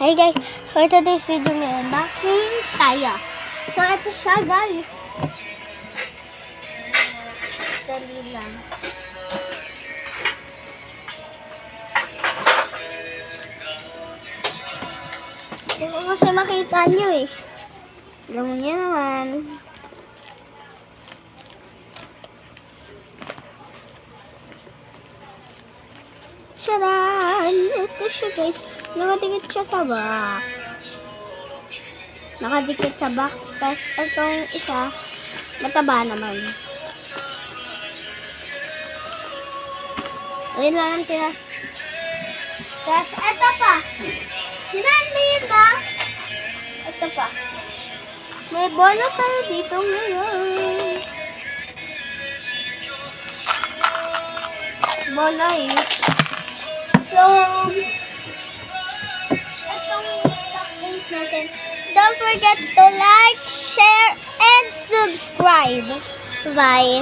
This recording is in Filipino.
Hey guys, for today's video may unboxing tayo. So ito siya guys. Dali lang. Hindi ko kasi makita nyo eh. Alam mo nyo naman. Charan! Ito siya guys. Nakadikit siya sa box. Nakadikit sa box. Tapos itong isa, mataba naman. Ayun lang tira. Tapos ito pa. Sinan mo yun ba? Ito pa. May bola tayo dito ngayon. Bola eh. So, itong stock base natin. Don't forget to like, share, and subscribe. Bye.